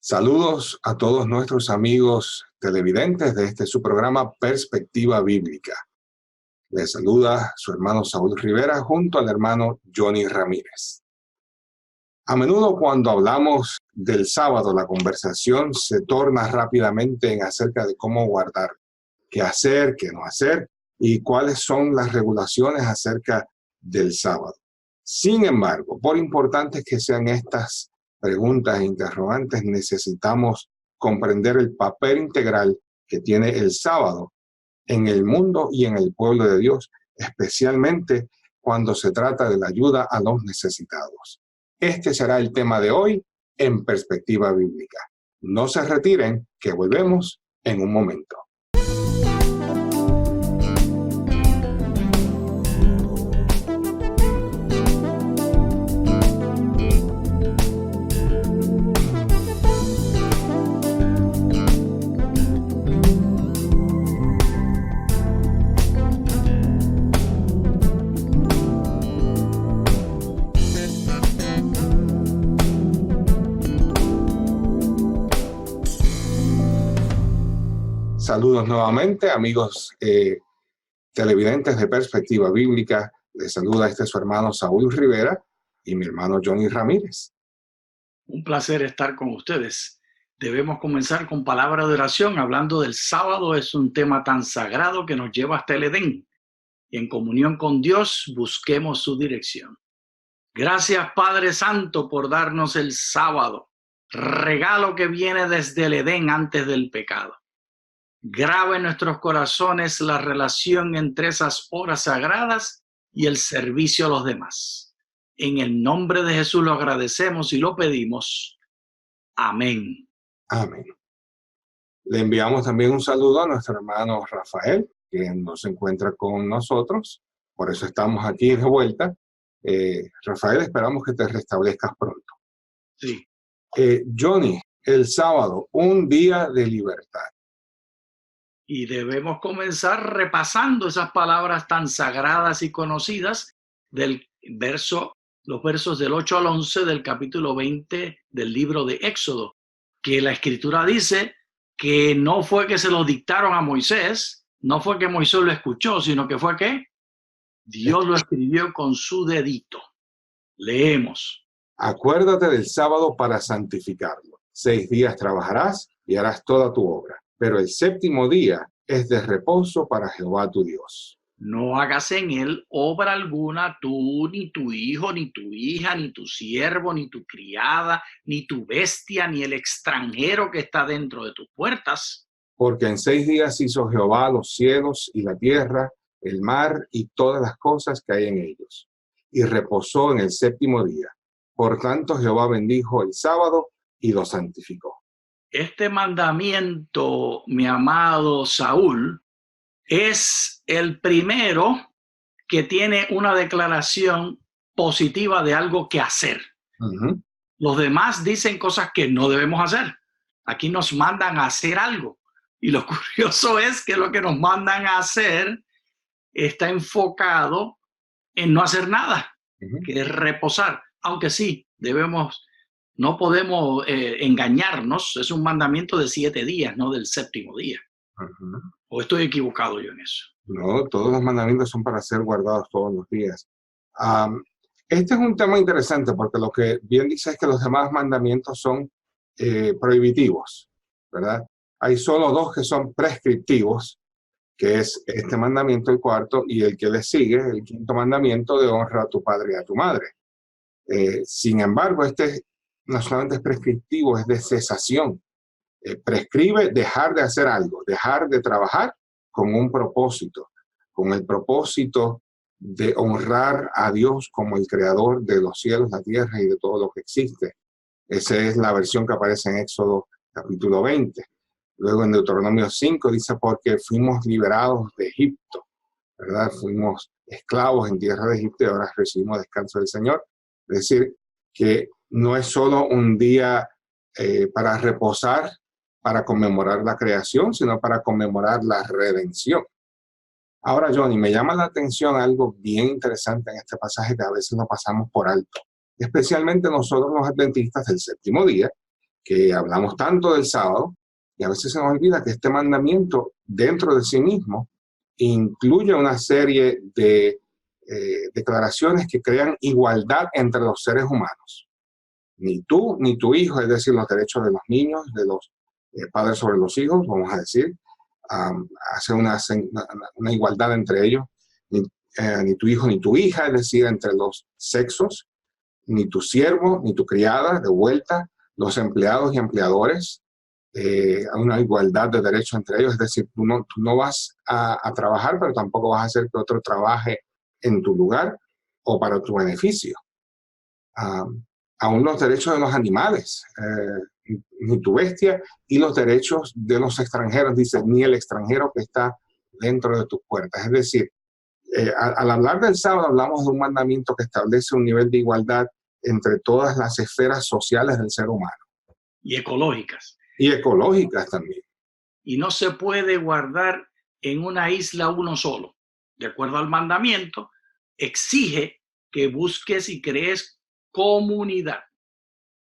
Saludos a todos nuestros amigos televidentes de su programa Perspectiva Bíblica. Les saluda su hermano Saúl Rivera junto al hermano Johnny Ramírez. A menudo cuando hablamos del sábado, la conversación se torna rápidamente en acerca de cómo guardar, qué hacer, qué no hacer y cuáles son las regulaciones acerca del sábado. Sin embargo, por importantes que sean estas preguntas e interrogantes, necesitamos comprender el papel integral que tiene el sábado en el mundo y en el pueblo de Dios, especialmente cuando se trata de la ayuda a los necesitados. Este será el tema de hoy en Perspectiva Bíblica. No se retiren, que volvemos en un momento. Saludos nuevamente, amigos televidentes de Perspectiva Bíblica. Les saluda su hermano Saúl Rivera y mi hermano Johnny Ramírez. Un placer estar con ustedes. Debemos comenzar con palabra de oración. Hablando del sábado, es un tema tan sagrado que nos lleva hasta el Edén. Y en comunión con Dios, busquemos su dirección. Gracias, Padre Santo, por darnos el sábado, regalo que viene desde el Edén antes del pecado. Graba en nuestros corazones la relación entre esas horas sagradas y el servicio a los demás. En el nombre de Jesús lo agradecemos y lo pedimos. Amén. Amén. Le enviamos también un saludo a nuestro hermano Rafael, que no se encuentra con nosotros. Por eso estamos aquí de vuelta. Rafael, esperamos que te restablezcas pronto. Sí. Johnny, el sábado, un día de libertad. Y debemos comenzar repasando esas palabras tan sagradas y conocidas los versos del 8 al 11 del capítulo 20 del libro de Éxodo, que la Escritura dice que no fue que se lo dictaron a Moisés, no fue que Moisés lo escuchó, sino que fue que Dios lo escribió con su dedito. Leemos. Acuérdate del sábado para santificarlo. 6 días trabajarás y harás toda tu obra. Pero el séptimo día es de reposo para Jehová tu Dios. No hagas en él obra alguna, tú, ni tu hijo, ni tu hija, ni tu siervo, ni tu criada, ni tu bestia, ni el extranjero que está dentro de tus puertas. Porque en 6 días hizo Jehová los cielos y la tierra, el mar y todas las cosas que hay en ellos. Y reposó en el séptimo día. Por tanto, Jehová bendijo el sábado y lo santificó. Este mandamiento, mi amado Saúl, es el primero que tiene una declaración positiva de algo que hacer. Uh-huh. Los demás dicen cosas que no debemos hacer. Aquí nos mandan a hacer algo. Y lo curioso es que lo que nos mandan a hacer está enfocado en no hacer nada, que es reposar. Aunque sí, no podemos engañarnos. Es un mandamiento de 7 días, no del séptimo día. Uh-huh. ¿O estoy equivocado yo en eso? No, todos los mandamientos son para ser guardados todos los días. Este es un tema interesante porque lo que bien dice es que los demás mandamientos son prohibitivos, ¿verdad? Hay solo 2 que son prescriptivos, que es este mandamiento, el cuarto, y el que le sigue, el quinto mandamiento de honra a tu padre y a tu madre. Sin embargo, este no solamente es prescriptivo, es de cesación. Prescribe dejar de hacer algo, dejar de trabajar con un propósito, con el propósito de honrar a Dios como el creador de los cielos, la tierra y de todo lo que existe. Esa es la versión que aparece en Éxodo capítulo 20. Luego en Deuteronomio 5 dice, porque fuimos liberados de Egipto, ¿verdad? Fuimos esclavos en tierra de Egipto y ahora recibimos descanso del Señor. Es decir, que no es solo un día para reposar, para conmemorar la creación, sino para conmemorar la redención. Ahora, Johnny, me llama la atención algo bien interesante en este pasaje que a veces lo pasamos por alto, especialmente nosotros los adventistas del séptimo día, que hablamos tanto del sábado y a veces se nos olvida que este mandamiento dentro de sí mismo incluye una serie de declaraciones que crean igualdad entre los seres humanos. Ni tú ni tu hijo, es decir, los derechos de los niños, de los padres sobre los hijos, vamos a decir, hace una igualdad entre ellos, ni tu hijo ni tu hija, es decir, entre los sexos, ni tu siervo, ni tu criada, de vuelta, los empleados y empleadores, una igualdad de derechos entre ellos, es decir, tú no vas a trabajar, pero tampoco vas a hacer que otro trabaje en tu lugar o para tu beneficio. Aún los derechos de los animales, ni tu bestia, y los derechos de los extranjeros, dice, ni el extranjero que está dentro de tus puertas. Es decir, al hablar del sábado hablamos de un mandamiento que establece un nivel de igualdad entre todas las esferas sociales del ser humano. Y ecológicas. Y ecológicas también. Y no se puede guardar en una isla uno solo. De acuerdo al mandamiento, exige que busques y crees comunidad,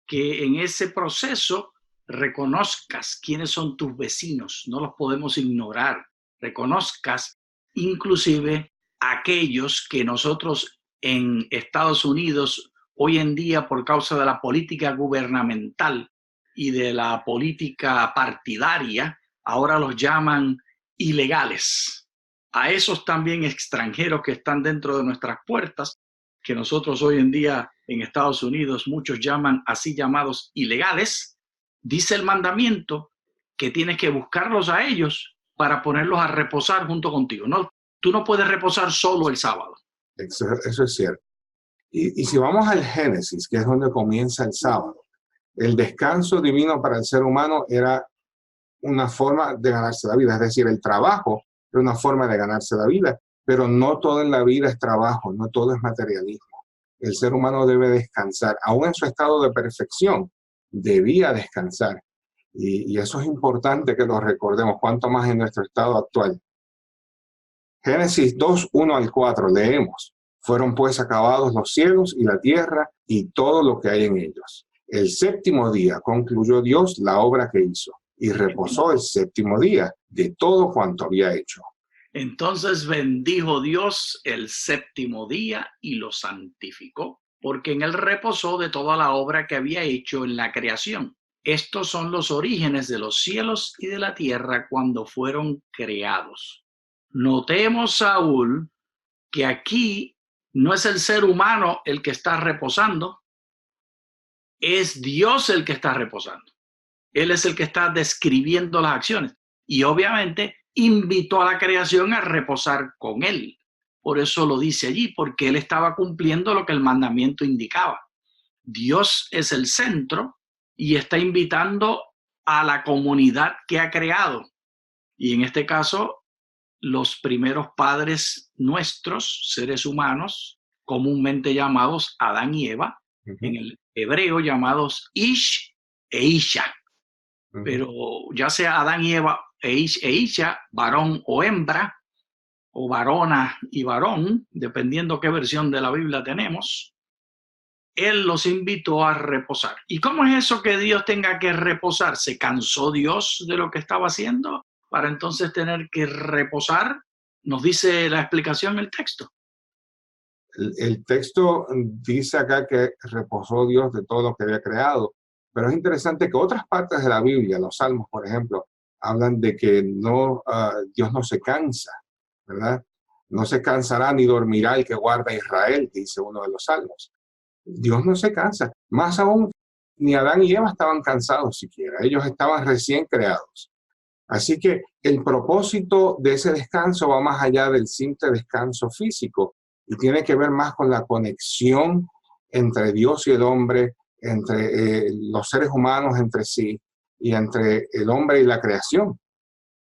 que en ese proceso reconozcas quiénes son tus vecinos, no los podemos ignorar, reconozcas inclusive aquellos que nosotros en Estados Unidos hoy en día, por causa de la política gubernamental y de la política partidaria, ahora los llaman ilegales. A esos también extranjeros que están dentro de nuestras puertas, que nosotros hoy en día en Estados Unidos muchos llaman así llamados ilegales, dice el mandamiento que tienes que buscarlos a ellos para ponerlos a reposar junto contigo. No, tú no puedes reposar solo el sábado. Eso es cierto. Y si vamos al Génesis, que es donde comienza el sábado, el descanso divino para el ser humano era una forma de ganarse la vida, es decir, el trabajo era una forma de ganarse la vida, pero no todo en la vida es trabajo, no todo es materialismo. El ser humano debe descansar, aún en su estado de perfección, debía descansar. Y eso es importante que lo recordemos, cuanto más en nuestro estado actual. Génesis 2, 1 al 4, leemos: fueron pues acabados los cielos y la tierra y todo lo que hay en ellos. El séptimo día concluyó Dios la obra que hizo y reposó el séptimo día de todo cuanto había hecho. Entonces bendijo Dios el séptimo día y lo santificó, porque en él reposó de toda la obra que había hecho en la creación. Estos son los orígenes de los cielos y de la tierra cuando fueron creados. Notemos, Saúl, que aquí no es el ser humano el que está reposando, es Dios el que está reposando. Él es el que está describiendo las acciones y obviamente invitó a la creación a reposar con él. Por eso lo dice allí, porque él estaba cumpliendo lo que el mandamiento indicaba. Dios es el centro y está invitando a la comunidad que ha creado. Y en este caso, los primeros padres nuestros, seres humanos, comúnmente llamados Adán y Eva, en el hebreo llamados Ish e Isha. Pero ya sea Adán y Eva e Isha, varón o hembra, o varona y varón, dependiendo qué versión de la Biblia tenemos, él los invitó a reposar. ¿Y cómo es eso que Dios tenga que reposar? ¿Se cansó Dios de lo que estaba haciendo para entonces tener que reposar? Nos dice la explicación el texto. El texto dice acá que reposó Dios de todo lo que había creado, pero es interesante que otras partes de la Biblia, los Salmos, por ejemplo, hablan de que Dios no se cansa, ¿verdad? No se cansará ni dormirá el que guarda a Israel, dice uno de los Salmos. Dios no se cansa. Más aún, ni Adán y Eva estaban cansados siquiera. Ellos estaban recién creados. Así que el propósito de ese descanso va más allá del simple descanso físico y tiene que ver más con la conexión entre Dios y el hombre, entre los seres humanos entre sí y entre el hombre y la creación.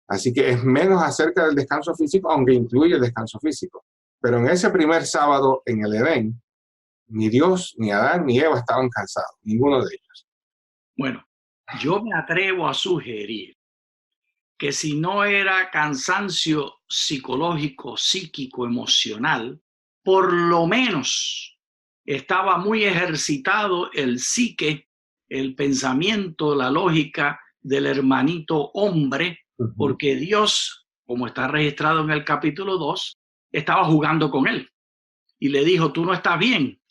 Así que es menos acerca del descanso físico, aunque incluye el descanso físico. Pero en ese primer sábado en el Edén, ni Dios, ni Adán, ni Eva estaban cansados, ninguno de ellos. Bueno, yo me atrevo a sugerir que si no era cansancio psicológico, psíquico, emocional, por lo menos estaba muy ejercitado el psique el pensamiento, la lógica del hermanito hombre, porque Dios, como está registrado en el capítulo 2, estaba jugando con él y le dijo, tú no estás bien.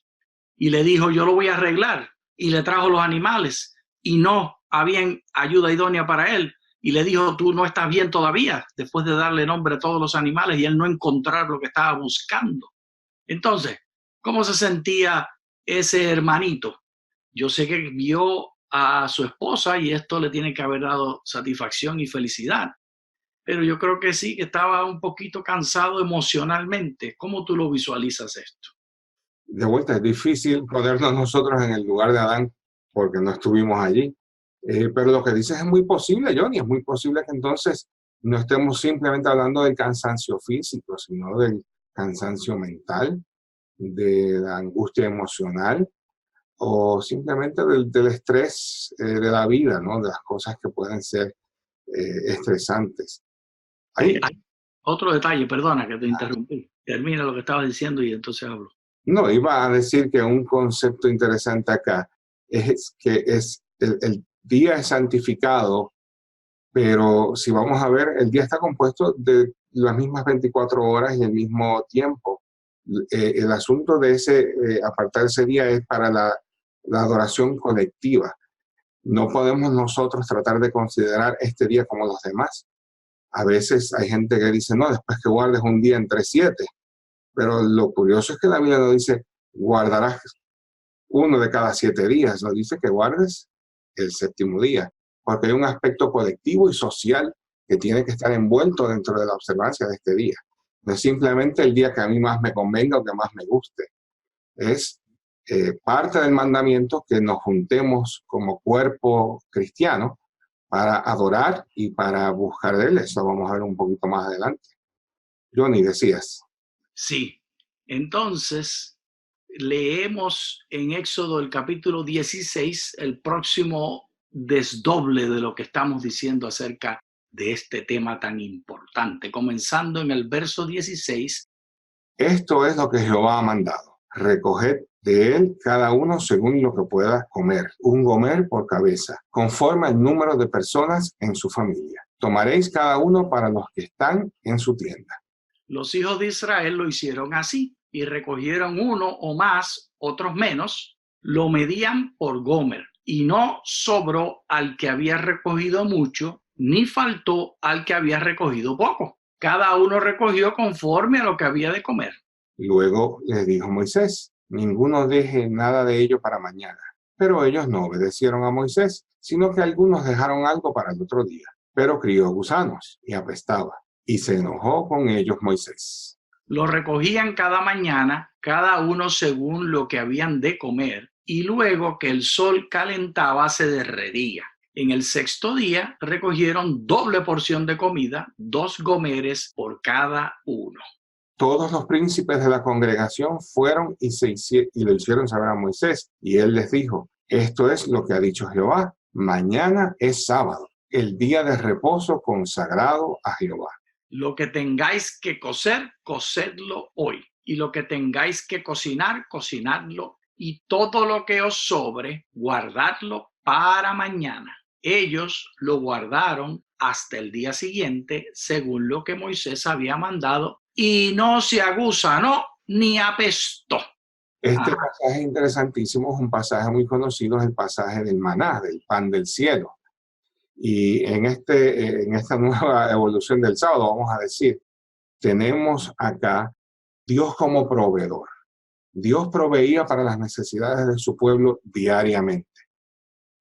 Y le dijo, yo lo voy a arreglar. Y le trajo los animales y no había ayuda idónea para él. Y le dijo, tú no estás bien todavía, después de darle nombre a todos los animales y él no encontrar lo que estaba buscando. Entonces, ¿cómo se sentía ese hermanito? Yo sé que vio a su esposa y esto le tiene que haber dado satisfacción y felicidad. Pero yo creo que sí, que estaba un poquito cansado emocionalmente. ¿Cómo tú lo visualizas esto? De vuelta, es difícil ponernos nosotros en el lugar de Adán porque no estuvimos allí. Pero lo que dices es muy posible, Johnny, es muy posible que entonces no estemos simplemente hablando del cansancio físico, sino del cansancio mental, de la angustia emocional o simplemente del estrés de la vida, ¿no? De las cosas que pueden ser estresantes. Hay, Hay otro detalle, perdona que te interrumpí. Termina lo que estabas diciendo y entonces hablo. No, iba a decir que un concepto interesante acá es que el día es santificado, pero si vamos a ver, el día está compuesto de las mismas 24 horas y el mismo tiempo. El asunto de apartar ese día es para la adoración colectiva. No podemos nosotros tratar de considerar este día como los demás. A veces hay gente que dice, no, después que guardes un día entre 7. Pero lo curioso es que la Biblia no dice, guardarás uno de cada 7 días, no dice que guardes el séptimo día, porque hay un aspecto colectivo y social que tiene que estar envuelto dentro de la observancia de este día. No es simplemente el día que a mí más me convenga o que más me guste. Es parte del mandamiento que nos juntemos como cuerpo cristiano para adorar y para buscar de él. Eso vamos a ver un poquito más adelante. Johnny, decías. Sí, entonces leemos en Éxodo el capítulo 16 el próximo desdoble de lo que estamos diciendo acerca de este tema tan importante, comenzando en el verso 16. Esto es lo que Jehová ha mandado. Recoged de él cada uno según lo que pueda comer, un gomer por cabeza, conforme al número de personas en su familia. Tomaréis cada uno para los que están en su tienda. Los hijos de Israel lo hicieron así y recogieron uno o más, otros menos, lo medían por gomer y no sobró al que había recogido mucho, ni faltó al que había recogido poco. Cada uno recogió conforme a lo que había de comer. Luego les dijo Moisés, ninguno deje nada de ello para mañana. Pero ellos no obedecieron a Moisés, sino que algunos dejaron algo para el otro día. Pero crió gusanos y apestaba, y se enojó con ellos Moisés. Lo recogían cada mañana, cada uno según lo que habían de comer, y luego que el sol calentaba se derretía. En el sexto día recogieron doble porción de comida, 2 gomeres por cada uno. Todos los príncipes de la congregación fueron y lo hicieron saber a Moisés. Y él les dijo, esto es lo que ha dicho Jehová, mañana es sábado, el día de reposo consagrado a Jehová. Lo que tengáis que cocer, cocedlo hoy. Y lo que tengáis que cocinar, cocinadlo. Y todo lo que os sobre, guardadlo para mañana. Ellos lo guardaron hasta el día siguiente, según lo que Moisés había mandado, y no se aguzanó ni apestó. Este pasaje interesantísimo es un pasaje muy conocido, es el pasaje del maná, del pan del cielo. Y en esta nueva evolución del sábado, vamos a decir, tenemos acá Dios como proveedor. Dios proveía para las necesidades de su pueblo diariamente.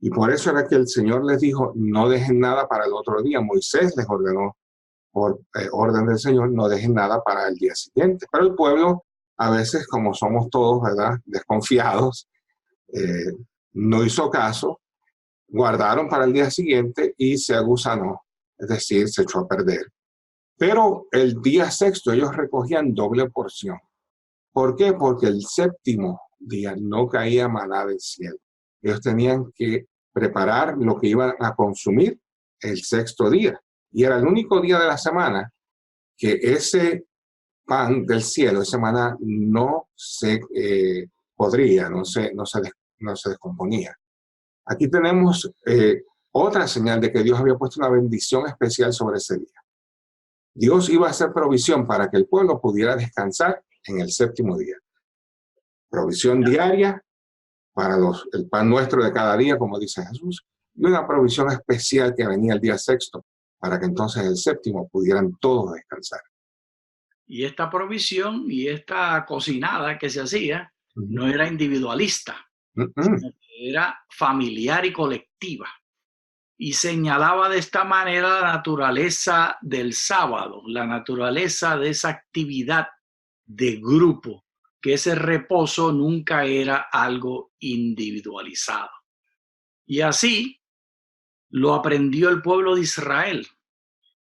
Y por eso era que el Señor les dijo, no dejen nada para el otro día. Moisés les ordenó, por orden del Señor, no dejen nada para el día siguiente. Pero el pueblo, a veces, como somos todos, ¿verdad?, desconfiados, no hizo caso, guardaron para el día siguiente y se agusanó, es decir, se echó a perder. Pero el día sexto ellos recogían doble porción. ¿Por qué? Porque el séptimo día no caía maná del cielo. Ellos tenían que preparar lo que iban a consumir el sexto día. Y era el único día de la semana que ese pan del cielo, ese maná, no se podría, no se descomponía. Aquí tenemos otra señal de que Dios había puesto una bendición especial sobre ese día. Dios iba a hacer provisión para que el pueblo pudiera descansar en el séptimo día. Provisión diaria para el pan nuestro de cada día, como dice Jesús, y una provisión especial que venía el día sexto, para que entonces el séptimo pudieran todos descansar. Y esta provisión y esta cocinada que se hacía no era individualista, sino que era familiar y colectiva. Y señalaba de esta manera la naturaleza del sábado, la naturaleza de esa actividad de grupo, que ese reposo nunca era algo individualizado. Y así lo aprendió el pueblo de Israel.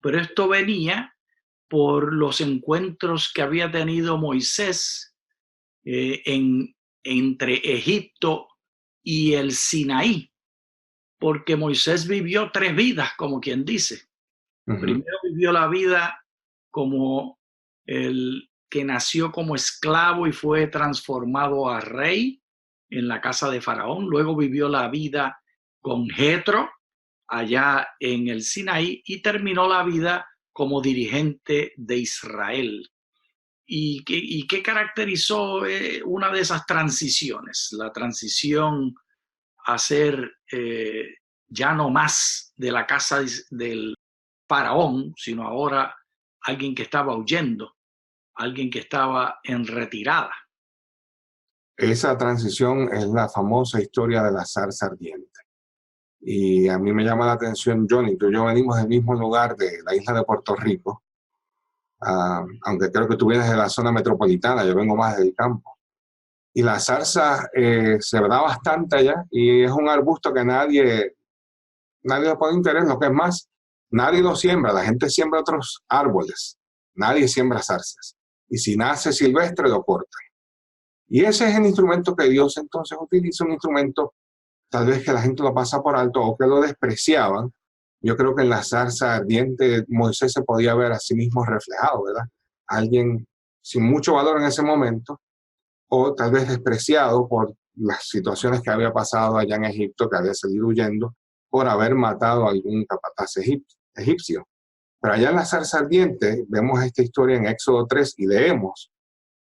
Pero esto venía por los encuentros que había tenido Moisés entre Egipto y el Sinaí, porque Moisés vivió 3 vidas, como quien dice. Primero vivió la vida como el que nació como esclavo y fue transformado a rey en la casa de Faraón. Luego vivió la vida con Jetro allá en el Sinaí y terminó la vida como dirigente de Israel. ¿Y qué caracterizó una de esas transiciones? La transición a ser ya no más de la casa del faraón, sino ahora alguien que estaba huyendo, alguien que estaba en retirada. Esa transición es la famosa historia de la zarza ardiente. Y a mí me llama la atención, Johnny, tú y yo venimos del mismo lugar de la isla de Puerto Rico, aunque creo que tú vienes de la zona metropolitana, yo vengo más del campo. Y la zarza se da bastante allá y es un arbusto que nadie le pone interés, lo que es más, nadie lo siembra, la gente siembra otros árboles, nadie siembra zarzas. Y si nace silvestre, lo cortan. Y ese es el instrumento que Dios entonces utiliza, un instrumento tal vez que la gente lo pasa por alto o que lo despreciaban. Yo creo que en la zarza ardiente Moisés se podía ver a sí mismo reflejado, ¿verdad? Alguien sin mucho valor en ese momento, o tal vez despreciado por las situaciones que había pasado allá en Egipto, que había salido huyendo por haber matado a algún capataz egipcio. Pero allá en la zarza ardiente vemos esta historia en Éxodo 3 y leemos: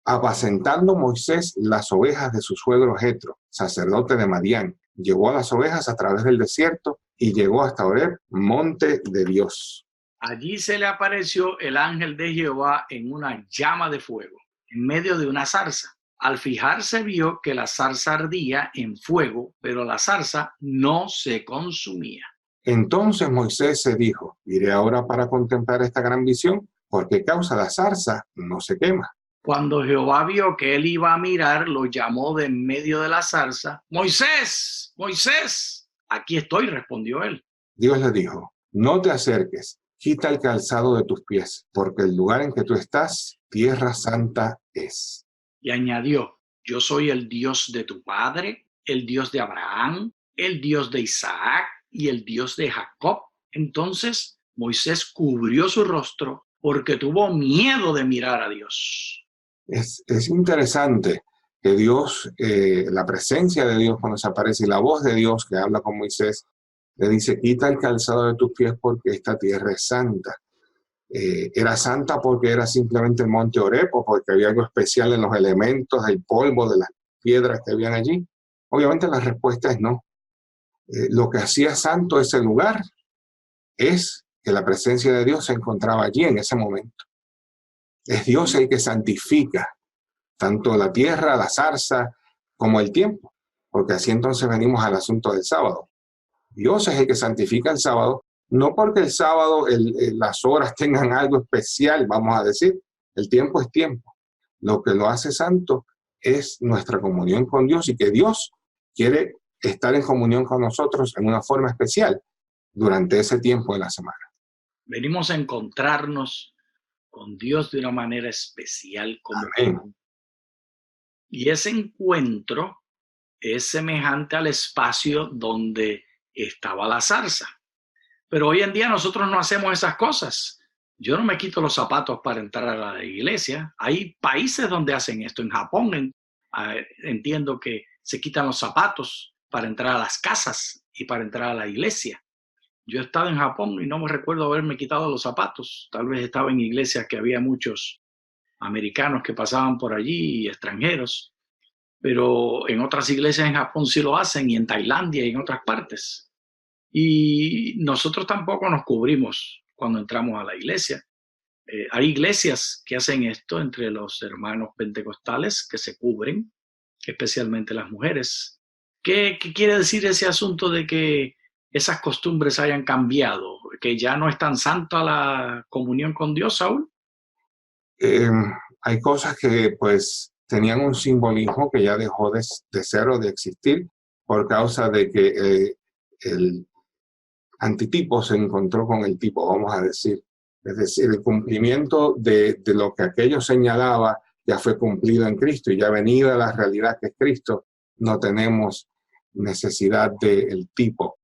apacentando Moisés las ovejas de su suegro Jetro, sacerdote de Madián, llevó a las ovejas a través del desierto y llegó hasta Horeb, monte de Dios. Allí se le apareció el ángel de Jehová en una llama de fuego, en medio de una zarza. Al fijarse vio que la zarza ardía en fuego, pero la zarza no se consumía. Entonces Moisés se dijo: iré ahora para contemplar esta gran visión, porque causa la zarza no se quema. Cuando Jehová vio que él iba a mirar, lo llamó de en medio de la zarza: Moisés, Moisés. Aquí estoy, respondió él. Dios le dijo: no te acerques, quita el calzado de tus pies, porque el lugar en que tú estás, tierra santa es. Y añadió: yo soy el Dios de tu padre, el Dios de Abraham, el Dios de Isaac y el Dios de Jacob. Entonces Moisés cubrió su rostro porque tuvo miedo de mirar a Dios. Es interesante que Dios, la presencia de Dios cuando se aparece y la voz de Dios que habla con Moisés, le dice: quita el calzado de tus pies porque esta tierra es santa. ¿Era santa porque era simplemente el monte Horeb o porque había algo especial en los elementos, del polvo, de las piedras que habían allí? Obviamente la respuesta es no. Lo que hacía santo ese lugar es que la presencia de Dios se encontraba allí en ese momento. Es Dios el que santifica tanto la tierra, la zarza, como el tiempo, porque así entonces venimos al asunto del sábado. Dios es el que santifica el sábado, no porque el sábado las horas tengan algo especial, vamos a decir, el tiempo es tiempo. Lo que lo hace santo es nuestra comunión con Dios y que Dios quiere estar en comunión con nosotros en una forma especial durante ese tiempo de la semana. Venimos a encontrarnos con Dios de una manera especial. Amén. Y ese encuentro es semejante al espacio donde estaba la zarza. Pero hoy en día nosotros no hacemos esas cosas. Yo no me quito los zapatos para entrar a la iglesia. Hay países donde hacen esto. En Japón entiendo que se quitan los zapatos para entrar a las casas y para entrar a la iglesia. Yo he estado en Japón y no me recuerdo haberme quitado los zapatos. Tal vez estaba en iglesias que había muchos americanos que pasaban por allí y extranjeros, pero en otras iglesias en Japón sí lo hacen, y en Tailandia y en otras partes. Y nosotros tampoco nos cubrimos cuando entramos a la iglesia. Hay iglesias que hacen esto entre los hermanos pentecostales, que se cubren, especialmente las mujeres. ¿Qué quiere decir ese asunto de que esas costumbres hayan cambiado? ¿Que ya no es tan santa la comunión con Dios, Saúl? Eh, Hay cosas que pues tenían un simbolismo que ya dejó de ser o de existir por causa de que el antitipo se encontró con el tipo, vamos a decir. Es decir, el cumplimiento de lo que aquello señalaba ya fue cumplido en Cristo, y ya venida la realidad que es Cristo, no tenemos necesidad del tipo.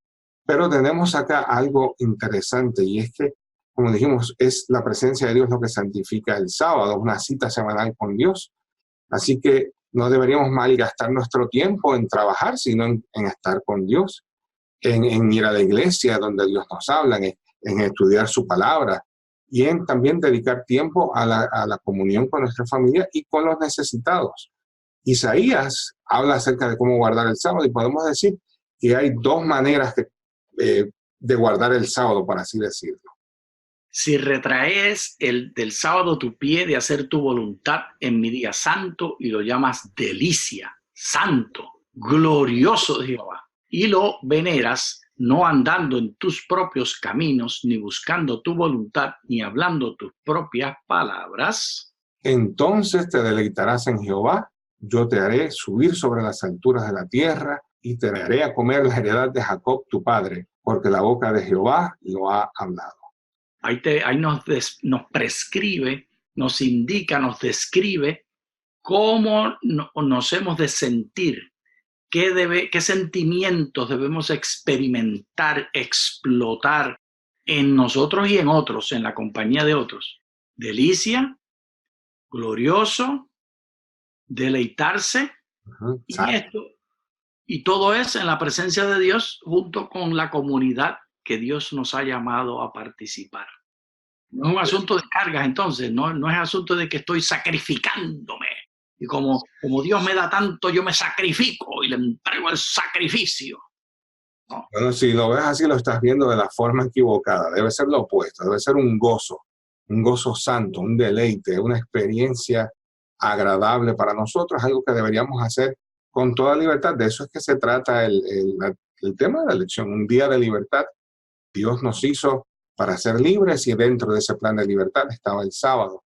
Pero tenemos acá algo interesante, y es que, como dijimos, es la presencia de Dios lo que santifica el sábado, una cita semanal con Dios. Así que no deberíamos malgastar nuestro tiempo en trabajar, sino en estar con Dios, en ir a la iglesia donde Dios nos habla, en estudiar su palabra, y en también dedicar tiempo a la comunión con nuestra familia y con los necesitados. Isaías habla acerca de cómo guardar el sábado, y podemos decir que hay dos maneras de guardar el sábado, por así decirlo. Si retraes del sábado tu pie de hacer tu voluntad en mi día santo y lo llamas delicia, santo, glorioso de Jehová, y lo veneras, no andando en tus propios caminos, ni buscando tu voluntad, ni hablando tus propias palabras, entonces te deleitarás en Jehová, yo te haré subir sobre las alturas de la tierra, y te haré a comer la heredad de Jacob tu padre, porque la boca de Jehová lo ha hablado. Ahí nos prescribe, nos indica, nos describe cómo nos hemos de sentir, qué sentimientos debemos experimentar, explotar en nosotros y en otros, en la compañía de otros. Delicia, glorioso, deleitarse, y todo es en la presencia de Dios junto con la comunidad que Dios nos ha llamado a participar. No es un asunto de cargas, entonces, no es asunto de que estoy sacrificándome. Y como Dios me da tanto, yo me sacrifico y le entrego el sacrificio. ¿No? Bueno, si lo ves así, lo estás viendo de la forma equivocada. Debe ser lo opuesto, debe ser un gozo santo, un deleite, una experiencia agradable para nosotros, algo que deberíamos hacer con toda libertad. De eso es que se trata el tema de la elección, un día de libertad. Dios nos hizo para ser libres, y dentro de ese plan de libertad estaba el sábado.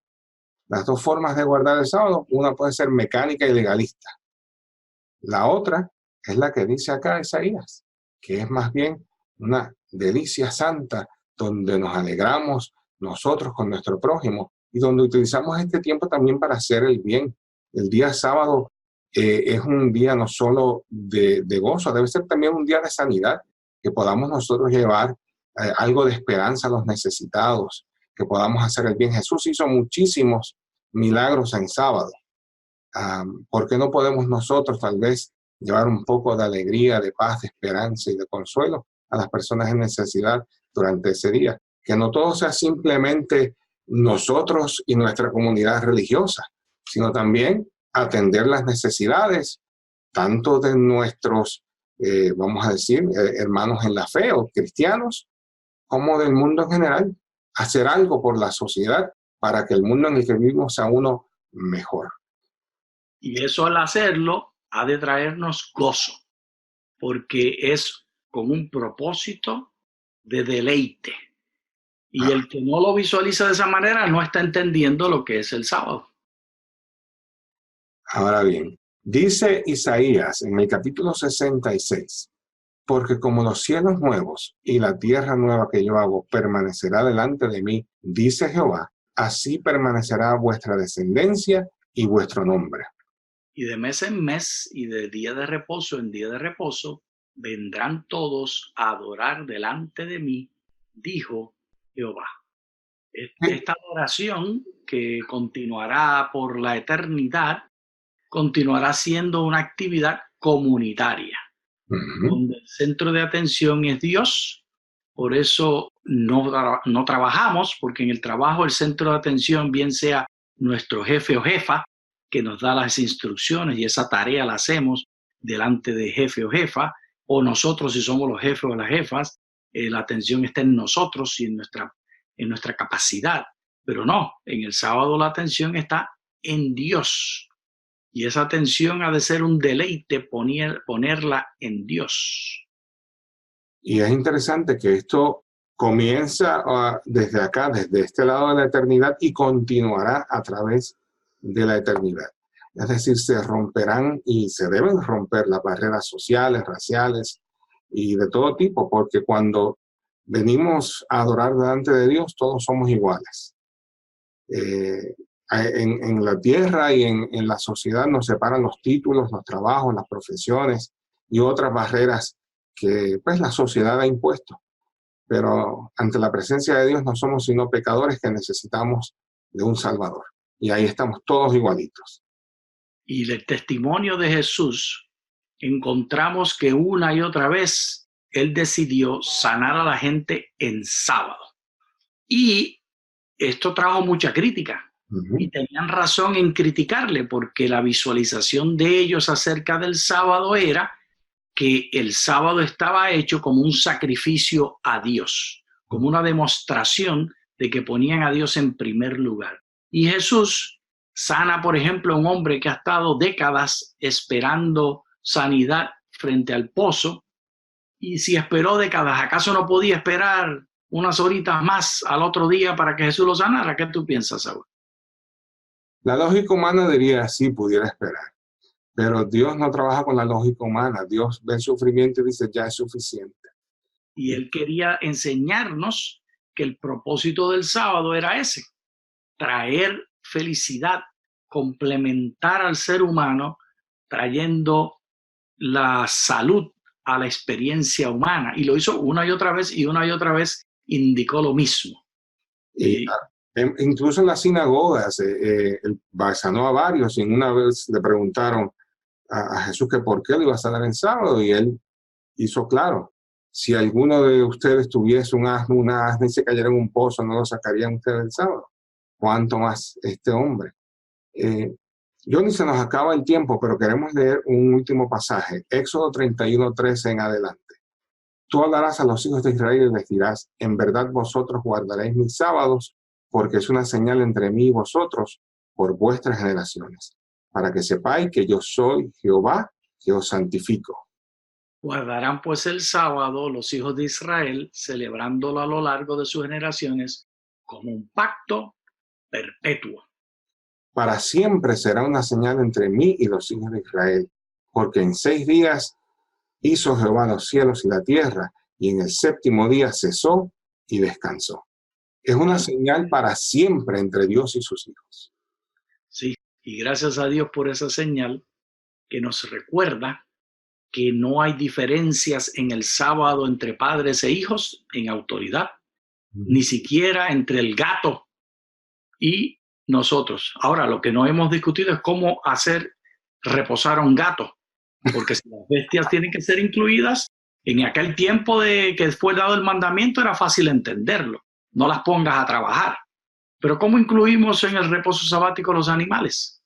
Las dos formas de guardar el sábado, una puede ser mecánica y legalista. La otra es la que dice acá Isaías, que es más bien una delicia santa, donde nos alegramos nosotros con nuestro prójimo, y donde utilizamos este tiempo también para hacer el bien. El día sábado es un día no solo de gozo, debe ser también un día de sanidad, que podamos nosotros llevar algo de esperanza a los necesitados, que podamos hacer el bien. Jesús hizo muchísimos milagros en sábado. ¿Por qué no podemos nosotros tal vez llevar un poco de alegría, de paz, de esperanza y de consuelo a las personas en necesidad durante ese día? Que no todo sea simplemente nosotros y nuestra comunidad religiosa, sino también atender las necesidades tanto de nuestros, vamos a decir, hermanos en la fe o cristianos, como del mundo en general. Hacer algo por la sociedad para que el mundo en el que vivimos sea uno mejor. Y eso, al hacerlo, ha de traernos gozo, porque es con un propósito de deleite. Y el que no lo visualiza de esa manera no está entendiendo lo que es el sábado. Ahora bien, dice Isaías en el capítulo 66, porque como los cielos nuevos y la tierra nueva que yo hago permanecerá delante de mí, dice Jehová, así permanecerá vuestra descendencia y vuestro nombre. Y de mes en mes y de día de reposo en día de reposo vendrán todos a adorar delante de mí, dijo Jehová. Esta adoración, que continuará por la eternidad, continuará siendo una actividad comunitaria. donde el centro de atención es Dios. Por eso no trabajamos, porque en el trabajo el centro de atención, bien sea nuestro jefe o jefa, que nos da las instrucciones y esa tarea la hacemos delante de jefe o jefa, o nosotros si somos los jefes o las jefas, la atención está en nosotros y en nuestra capacidad. Pero no, en el sábado la atención está en Dios. Y esa atención ha de ser un deleite ponerla en Dios. Y es interesante que esto comienza desde acá, desde este lado de la eternidad, y continuará a través de la eternidad. Es decir, se romperán y se deben romper las barreras sociales, raciales y de todo tipo, porque cuando venimos a adorar delante de Dios, todos somos iguales. En la tierra y en la sociedad nos separan los títulos, los trabajos, las profesiones y otras barreras que pues la sociedad ha impuesto. Pero ante la presencia de Dios no somos sino pecadores que necesitamos de un Salvador. Y ahí estamos todos igualitos. Y el testimonio de Jesús, encontramos que una y otra vez Él decidió sanar a la gente en sábado. Y esto trajo mucha crítica. Y tenían razón en criticarle, porque la visualización de ellos acerca del sábado era que el sábado estaba hecho como un sacrificio a Dios, como una demostración de que ponían a Dios en primer lugar. Y Jesús sana, por ejemplo, a un hombre que ha estado décadas esperando sanidad frente al pozo. Y si esperó décadas, ¿acaso no podía esperar unas horitas más al otro día para que Jesús lo sanara? ¿Qué tú piensas, Saúl? La lógica humana diría sí, pudiera esperar. Pero Dios no trabaja con la lógica humana. Dios ve el sufrimiento y dice, ya es suficiente. Y Él quería enseñarnos que el propósito del sábado era ese: traer felicidad, complementar al ser humano, trayendo la salud a la experiencia humana. Y lo hizo una y otra vez, y una y otra vez indicó lo mismo. Y incluso en las sinagogas, sanó a varios, y una vez le preguntaron a Jesús que por qué lo iba a sanar en sábado, y él hizo claro, si alguno de ustedes tuviese una asna y se cayera en un pozo, no lo sacarían ustedes el sábado. ¿Cuánto más este hombre? Johnny, se nos acaba el tiempo, pero queremos leer un último pasaje, Éxodo 31:13 en adelante. Tú hablarás a los hijos de Israel y les dirás, en verdad vosotros guardaréis mis sábados, porque es una señal entre mí y vosotros por vuestras generaciones, para que sepáis que yo soy Jehová, que os santifico. Guardarán pues el sábado los hijos de Israel, celebrándolo a lo largo de sus generaciones como un pacto perpetuo. Para siempre será una señal entre mí y los hijos de Israel, porque en 6 días hizo Jehová los cielos y la tierra, y en el 7º día cesó y descansó. Es una señal para siempre entre Dios y sus hijos. Sí, y gracias a Dios por esa señal que nos recuerda que no hay diferencias en el sábado entre padres e hijos en autoridad, ni siquiera entre el gato y nosotros. Ahora, lo que no hemos discutido es cómo hacer reposar a un gato, porque si las bestias tienen que ser incluidas, en aquel tiempo de que fue dado el mandamiento era fácil entenderlo, no las pongas a trabajar. Pero ¿cómo incluimos en el reposo sabático los animales?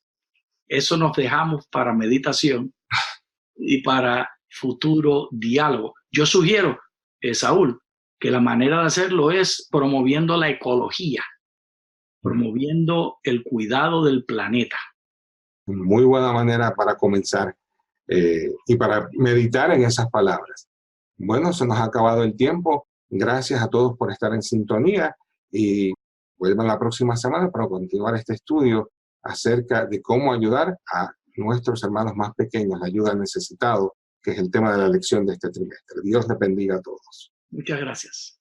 Eso nos dejamos para meditación y para futuro diálogo. Yo sugiero, Saúl, que la manera de hacerlo es promoviendo la ecología, promoviendo el cuidado del planeta. Muy buena manera para comenzar y para meditar en esas palabras. Bueno, se nos ha acabado el tiempo. Gracias a todos por estar en sintonía y vuelvan la próxima semana para continuar este estudio acerca de cómo ayudar a nuestros hermanos más pequeños, la ayuda al necesitado, que es el tema de la lección de este trimestre. Dios les bendiga a todos. Muchas gracias.